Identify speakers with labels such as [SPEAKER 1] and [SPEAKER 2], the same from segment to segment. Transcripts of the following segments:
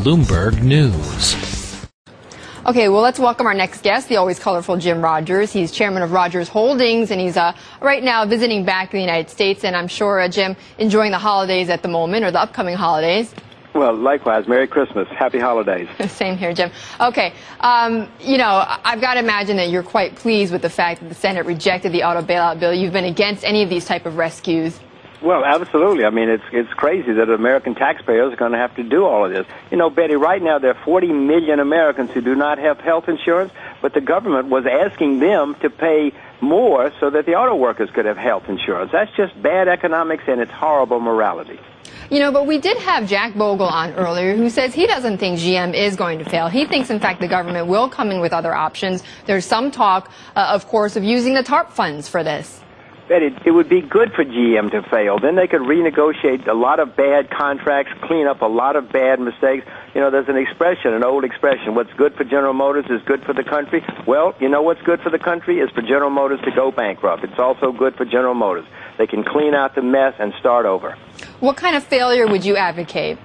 [SPEAKER 1] Bloomberg News.
[SPEAKER 2] Okay, well, let's welcome our next guest, the always colorful Jim Rogers. He's chairman of Rogers Holdings, and he's right now visiting back to the United States. And I'm sure, Jim, enjoying the holidays at the moment, or the upcoming holidays.
[SPEAKER 3] Well, likewise. Merry Christmas. Happy holidays.
[SPEAKER 2] Same here, Jim. Okay, I've got to imagine that you're quite pleased with the fact that the Senate rejected the auto bailout bill. You've been against any of these type of rescues.
[SPEAKER 3] Well, absolutely. I mean, it's crazy that American taxpayers are going to have to do all of this. You know, Betty, right now there are 40 million Americans who do not have health insurance, but the government was asking them to pay more so that the auto workers could have health insurance. That's just bad economics, and it's horrible morality.
[SPEAKER 2] You know, but we did have Jack Bogle on earlier who says he doesn't think GM is going to fail. He thinks, in fact, the government will come in with other options. There's some talk, of course, of using the TARP funds for this.
[SPEAKER 3] Betty, it would be good for GM to fail. Then they could renegotiate a lot of bad contracts, clean up a lot of bad mistakes. You know, there's an old expression, what's good for General Motors is good for the country. Well, you know what's good for the country is for General Motors to go bankrupt. It's also good for General Motors. They can clean out the mess and start over.
[SPEAKER 2] What kind of failure would you advocate?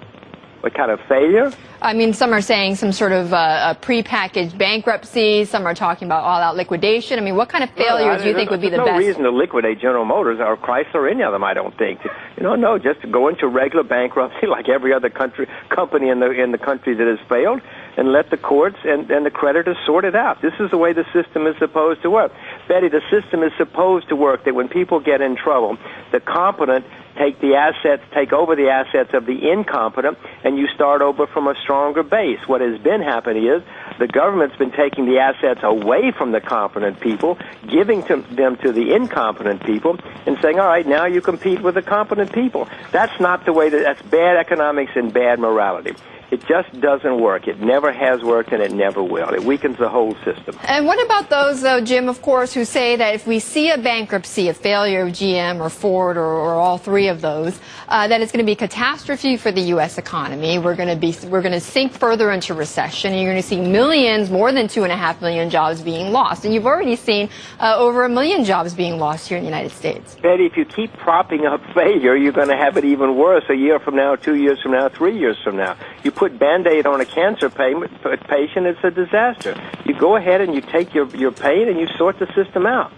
[SPEAKER 3] What kind of failure?
[SPEAKER 2] I mean, some are saying some sort of a prepackaged bankruptcy. Some are talking about all-out liquidation. I mean, what kind of failure do you think would be the best?
[SPEAKER 3] There's no reason to liquidate General Motors or Chrysler or any of them, I don't think. No, just to go into regular bankruptcy like every other company in the country that has failed, and let the courts and the creditors sort it out. This is the way the system is supposed to work. Betty, the system is supposed to work that when people get in trouble, the competent take over the assets of the incompetent, and you start over from a stronger base. What has been happening is the government's been taking the assets away from the competent people, giving them to the incompetent people, and saying, all right, now you compete with the competent people. That's not the way that's bad economics and bad morality. It just doesn't work. It never has worked, and it never will. It weakens the whole system.
[SPEAKER 2] And what about those, though, Jim, of course, who say that if we see a bankruptcy, a failure of GM or Ford or all three of those, that it's going to be a catastrophe for the U.S. economy. We're going to sink further into recession, and you're going to see millions, more than 2.5 million jobs being lost. And you've already seen over 1 million jobs being lost here in the United States.
[SPEAKER 3] Betty, if you keep propping up failure, you're going to have it even worse a year from now, 2 years from now, 3 years from now. You put Band-Aid on a cancer patient, it's a disaster. You go ahead and you take your pain and you sort the system out.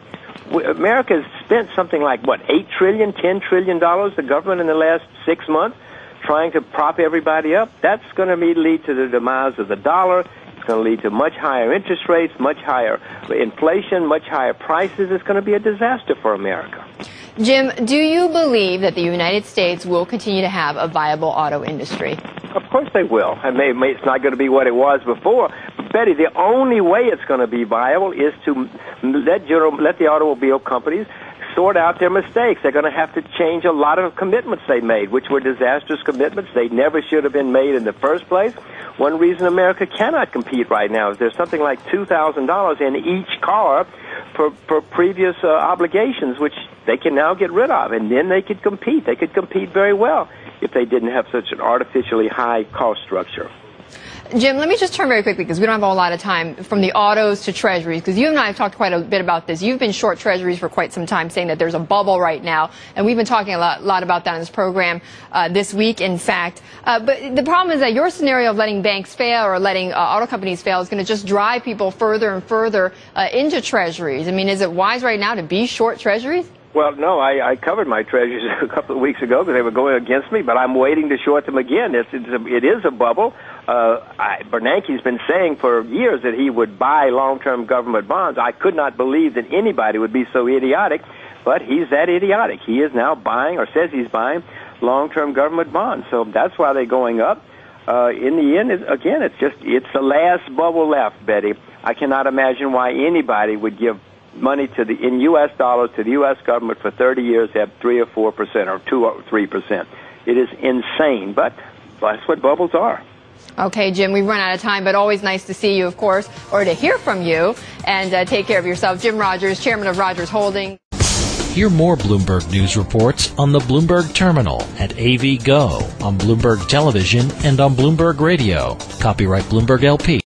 [SPEAKER 3] America has spent something like, $8 trillion, $10 trillion, the government in the last 6 months, trying to prop everybody up. That's going to lead to the demise of the dollar. It's going to lead to much higher interest rates, much higher inflation, much higher prices. It's going to be a disaster for America.
[SPEAKER 2] Jim, do you believe that the United States will continue to have a viable auto industry?
[SPEAKER 3] Of course they will. And it's not going to be what it was before. But Betty, the only way it's going to be viable is to let the automobile companies sort out their mistakes. They're going to have to change a lot of commitments they made, which were disastrous commitments. They never should have been made in the first place. One reason America cannot compete right now is there's something like $2,000 in each car for previous obligations, which they can now get rid of, and then they could compete. They could compete very well if they didn't have such an artificially high cost structure.
[SPEAKER 2] Jim, let me just turn very quickly, because we don't have a lot of time, from the autos to treasuries, because you and I have talked quite a bit about this. You've been short treasuries for quite some time, saying that there's a bubble right now, and we've been talking a lot about that in this program this week, in fact. But the problem is that your scenario of letting banks fail or letting auto companies fail is going to just drive people further and further into treasuries. I mean, is it wise right now to be short treasuries?
[SPEAKER 3] Well, no, I covered my treasuries a couple of weeks ago because they were going against me, but I'm waiting to short them again. It is a bubble. Bernanke's been saying for years that he would buy long-term government bonds. I could not believe that anybody would be so idiotic, but he's that idiotic. He is now buying, or says he's buying, long-term government bonds. So that's why they're going up. In the end, it's the last bubble left, Betty. I cannot imagine why anybody would give money in U.S. dollars to the U.S. government for 30 years to have 3 or 4% or 2 or 3%. It is insane, but that's what bubbles are.
[SPEAKER 2] Okay, Jim, we've run out of time, but always nice to see you, of course, or to hear from you. And take care of yourself. Jim Rogers, chairman of Rogers Holdings.
[SPEAKER 1] Hear more Bloomberg News reports on the Bloomberg Terminal at AV Go, on Bloomberg Television, and on Bloomberg Radio. Copyright Bloomberg LP.